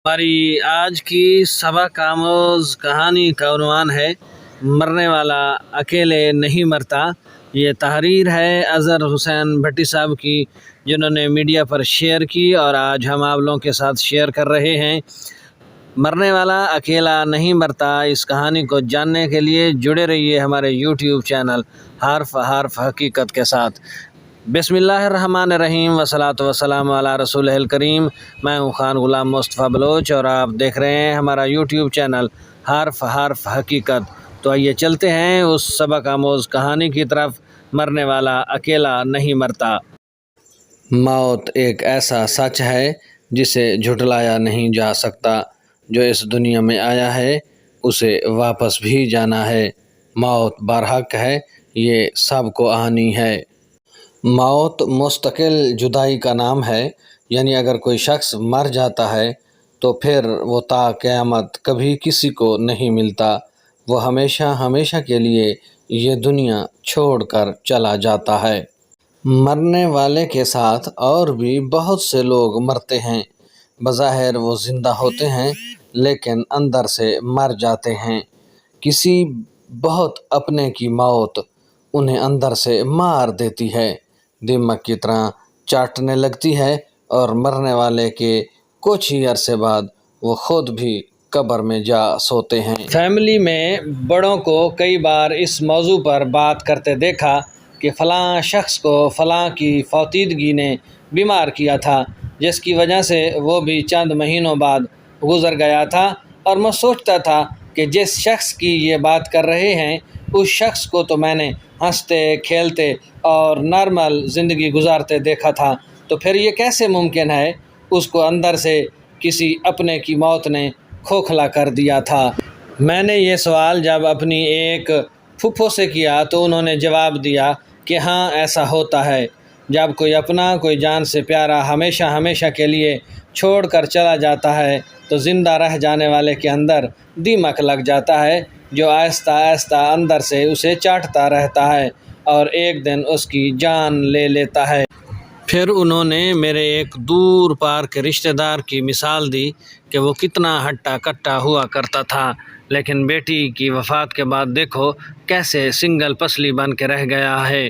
हमारी आज की सबक आमोज़ कहानी का उन्वान है मरने वाला अकेले नहीं मरता। ये तहरीर है अज़हर हुसैन भट्टी साहब की, जिन्होंने मीडिया पर शेयर की और आज हम आप लोगों के साथ शेयर कर रहे हैं। मरने वाला अकेला नहीं मरता। इस कहानी को जानने के लिए जुड़े रहिए हमारे यूट्यूब चैनल हर्फ हर्फ हकीकत के साथ। बिस्मिल्लाहिर्रहमानिर्रहीम वसलातु वस्सलामु अला रसूलिल करीम। मैं हूँ खान गुलाम मुस्तफ़ा बलोच और आप देख रहे हैं हमारा यूट्यूब चैनल हर्फ हर्फ हकीकत। तो आइए चलते हैं उस सबक आमोज़ कहानी की तरफ, मरने वाला अकेला नहीं मरता। मौत एक ऐसा सच है जिसे झुठलाया नहीं जा सकता। जो इस दुनिया में आया है उसे वापस भी जाना है। मौत बरहक है, ये सबको आनी है। मौत मुस्तकिल जुदाई का नाम है, यानी अगर कोई शख्स मर जाता है तो फिर वो ता क़यामत कभी किसी को नहीं मिलता। वो हमेशा हमेशा के लिए ये दुनिया छोड़कर चला जाता है। मरने वाले के साथ और भी बहुत से लोग मरते हैं। बज़ाहिर वो ज़िंदा होते हैं लेकिन अंदर से मर जाते हैं। किसी बहुत अपने की मौत उन्हें अंदर से मार देती है, दीमक की तरह चाटने लगती है और मरने वाले के कुछ ही अरसे बाद वो खुद भी कब्र में जा सोते हैं। फैमिली में बड़ों को कई बार इस मौजू पर बात करते देखा कि फ़लाँ शख्स को फ़लाँ की फौतीदगी ने बीमार किया था, जिसकी वजह से वो भी चंद महीनों बाद गुज़र गया था। और मैं सोचता था कि जिस शख्स की ये बात कर रहे हैं उस शख्स को तो मैंने हंसते खेलते और नॉर्मल ज़िंदगी गुजारते देखा था, तो फिर ये कैसे मुमकिन है उसको अंदर से किसी अपने की मौत ने खोखला कर दिया था। मैंने ये सवाल जब अपनी एक फूफो से किया तो उन्होंने जवाब दिया कि हाँ, ऐसा होता है। जब कोई अपना, कोई जान से प्यारा हमेशा हमेशा के लिए छोड़ कर चला जाता है तो ज़िंदा रह जाने वाले के अंदर दीमक लग जाता है, जो आहिस्ता आहिस्ता अंदर से उसे चाटता रहता है और एक दिन उसकी जान ले लेता है। फिर उन्होंने मेरे एक दूर पार के रिश्तेदार की मिसाल दी कि वो कितना हट्टा कट्टा हुआ करता था, लेकिन बेटी की वफ़ात के बाद देखो कैसे सिंगल पसली बन के रह गया है।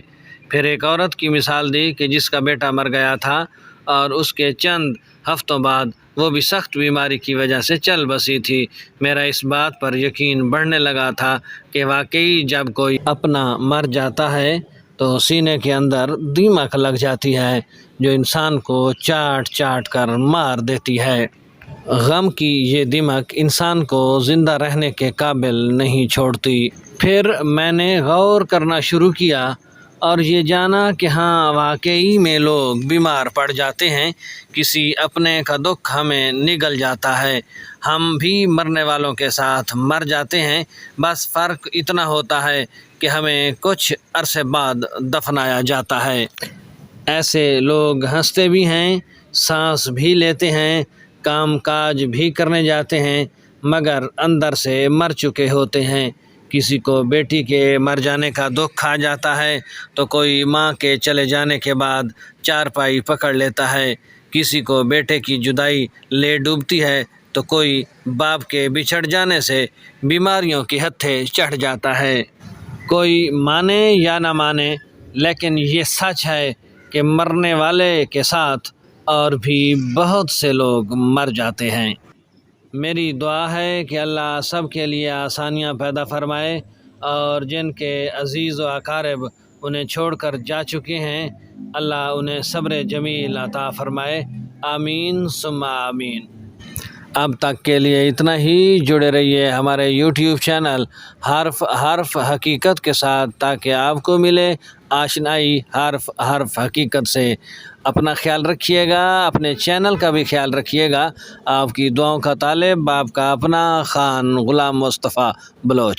फिर एक औरत की मिसाल दी कि जिसका बेटा मर गया था और उसके चंद हफ्तों बाद वो भी सख्त बीमारी की वजह से चल बसी थी। मेरा इस बात पर यकीन बढ़ने लगा था कि वाकई जब कोई अपना मर जाता है तो सीने के अंदर दीमक लग जाती है, जो इंसान को चाट चाट कर मार देती है। गम की ये दीमक इंसान को ज़िंदा रहने के काबिल नहीं छोड़ती। फिर मैंने गौर करना शुरू किया और ये जाना कि हाँ, वाकई में लोग बीमार पड़ जाते हैं। किसी अपने का दुख हमें निगल जाता है, हम भी मरने वालों के साथ मर जाते हैं। बस फ़र्क इतना होता है कि हमें कुछ अरसे बाद दफनाया जाता है। ऐसे लोग हंसते भी हैं, सांस भी लेते हैं, काम काज भी करने जाते हैं, मगर अंदर से मर चुके होते हैं। किसी को बेटी के मर जाने का दुख आ जाता है तो कोई माँ के चले जाने के बाद चारपाई पकड़ लेता है। किसी को बेटे की जुदाई ले डूबती है तो कोई बाप के बिछड़ जाने से बीमारियों के हत्थे चढ़ जाता है। कोई माने या ना माने, लेकिन ये सच है कि मरने वाले के साथ और भी बहुत से लोग मर जाते हैं। मेरी दुआ है कि अल्लाह सब के लिए आसानियाँ पैदा फरमाए और जिनके अज़ीज़ व अकारिब उन्हें छोड़कर जा चुके हैं, अल्लाह उन्हें सब्र जमील अता फरमाए। आमीन सुम्मा आमीन। अब तक के लिए इतना ही। जुड़े रहिए हमारे यूट्यूब चैनल हर्फ हर्फ हकीकत के साथ ताकि आपको मिले आशनाई हर्फ हर्फ हकीकत से। अपना ख्याल रखिएगा, अपने चैनल का भी ख्याल रखिएगा। आपकी दुआओं का तालिब आपका अपना खान गुलाम मुस्तफ़ा बलोच।